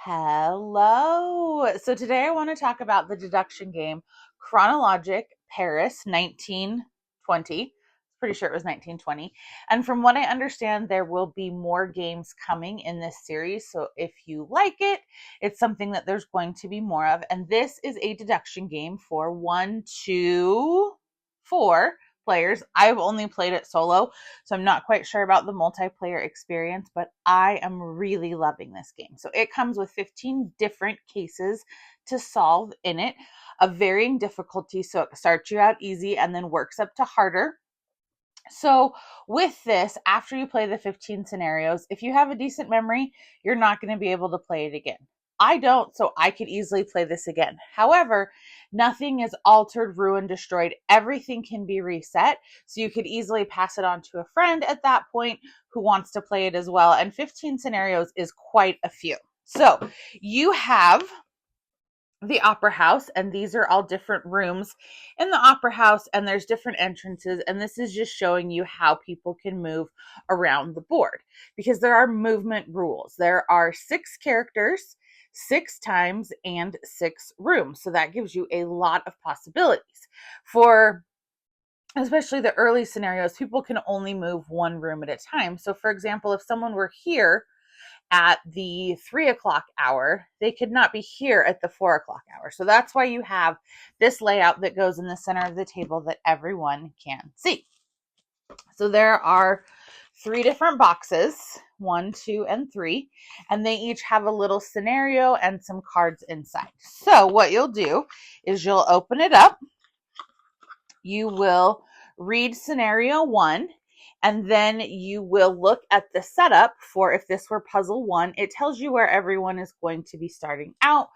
Hello. So today I want to talk about the deduction game Kronologic Paris 1920. Pretty sure it was 1920. And from what I understand, there will be more games coming in this series. So if you like it, it's something that there's going to be more of. And this is a deduction game for 1, 2, 4 players. I've only played it solo, so I'm not quite sure about the multiplayer experience, but I am really loving this game. So it comes with 15 different cases to solve in it, of varying difficulty. So it starts you out easy and then works up to harder. So with this, after you play the 15 scenarios, if you have a decent memory, you're not going to be able to play it again. I don't, so I could easily play this again. However, nothing is altered, ruined, destroyed. Everything can be reset. So you could easily pass it on to a friend at that point who wants to play it as well. And 15 scenarios is quite a few. So you have the opera house, and these are all different rooms in the opera house, and there's different entrances, and this is just showing you how people can move around the board because there are movement rules. There are 6 characters, 6 times, and 6 rooms, so that gives you a lot of possibilities. For especially the early scenarios, people can only move 1 room at a time. So for example, if someone were here at the 3 o'clock hour, they could not be here at the 4 o'clock hour. So that's why you have this layout that goes in the center of the table that everyone can see. So there are 3 different boxes, 1, 2, and 3, and they each have a little scenario and some cards inside. So what you'll do is you'll open it up. You will read scenario 1, and then you will look at the setup for, if this were puzzle 1, it tells you where everyone is going to be starting out,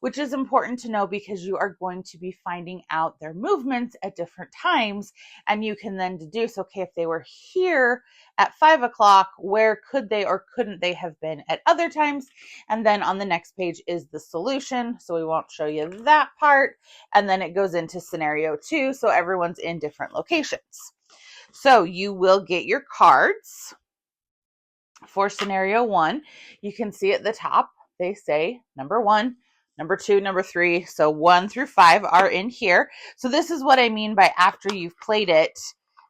which is important to know because you are going to be finding out their movements at different times. And you can then deduce, okay, if they were here at 5 o'clock, where could they or couldn't they have been at other times? And then on the next page is the solution. So we won't show you that part. And then it goes into scenario 2. So everyone's in different locations. So you will get your cards for scenario 1. You can see at the top, they say number 1, number 2, number 3. So 1 through 5 are in here. So this is what I mean by after you've played it,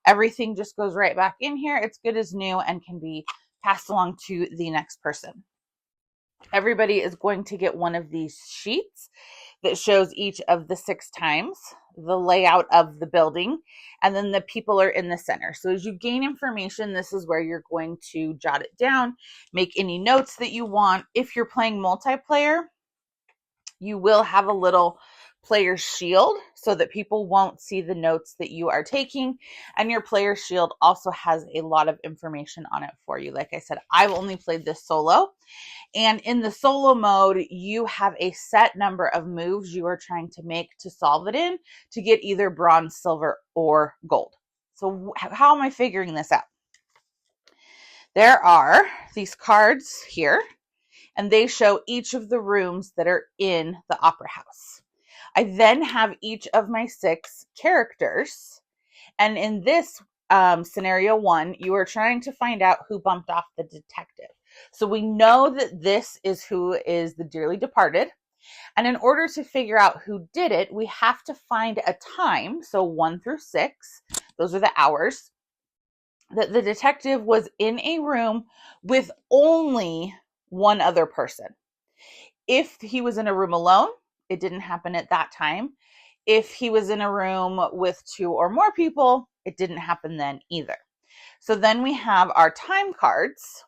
everything just goes right back in here. It's good as new and can be passed along to the next person. Everybody is going to get one of these sheets that shows each of the 6 times, the layout of the building, and then the people are in the center. So as you gain information, this is where you're going to jot it down, make any notes that you want. If you're playing multiplayer, you will have a little player shield so that people won't see the notes that you are taking. And your player shield also has a lot of information on it for you. Like I said, I've only played this solo. And in the solo mode, you have a set number of moves you are trying to make to solve it in to get either bronze, silver, or gold. So how am I figuring this out? There are these cards here, and they show each of the rooms that are in the opera house. I then have each of my 6 characters, and in this scenario 1, you are trying to find out who bumped off the detective. So we know that this is who is the dearly departed, and in order to figure out who did it, we have to find a time, so 1 through 6, those are the hours, that the detective was in a room with only one other person. If he was in a room alone, it didn't happen at that time. If he was in a room with 2 or more people, it didn't happen then either. So then we have our time cards.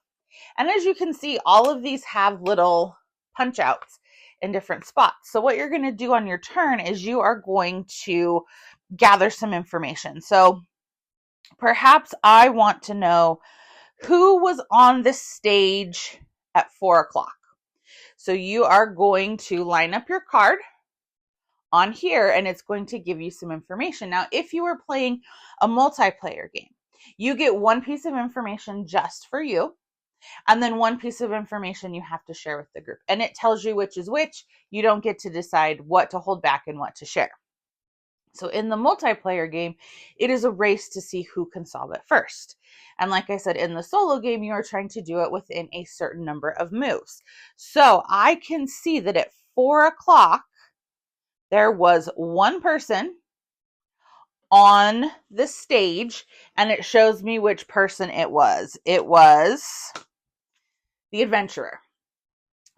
And as you can see, all of these have little punch outs in different spots. So what you're going to do on your turn is you are going to gather some information. So perhaps I want to know who was on the stage at 4 o'clock. So you are going to line up your card on here, and it's going to give you some information. Now, if you are playing a multiplayer game, you get one piece of information just for you, and then one piece of information you have to share with the group. And it tells you which is which. You don't get to decide what to hold back and what to share. So in the multiplayer game, it is a race to see who can solve it first. And like I said, in the solo game, you are trying to do it within a certain number of moves. So I can see that at 4 o'clock, there was one person on the stage, and it shows me which person it was. It was the adventurer.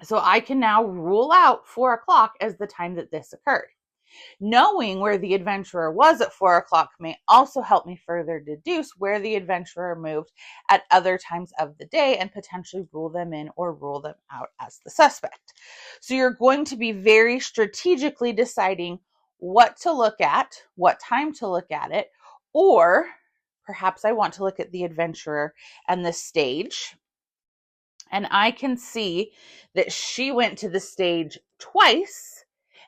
So I can now rule out 4 o'clock as the time that this occurred. Knowing where the adventurer was at 4 o'clock may also help me further deduce where the adventurer moved at other times of the day and potentially rule them in or rule them out as the suspect. So you're going to be very strategically deciding what to look at, what time to look at it, or perhaps I want to look at the adventurer and the stage. And I can see that she went to the stage twice,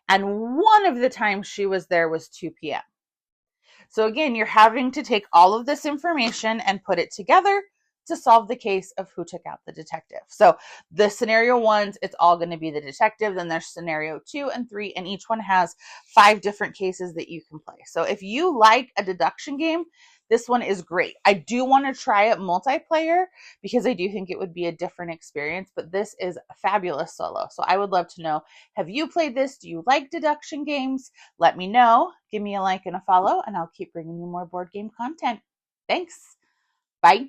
and one of the times she was there was 2 p.m. So again, you're having to take all of this information and put it together to solve the case of who took out the detective. So the scenario ones, it's all going to be the detective. Then there's scenario 2 and 3, and each one has 5 different cases that you can play. So if you like a deduction game, this one is great. I do want to try it multiplayer because I do think it would be a different experience, but this is a fabulous solo. So I would love to know, have you played this? Do you like deduction games? Let me know. Give me a like and a follow, and I'll keep bringing you more board game content. Thanks. Bye.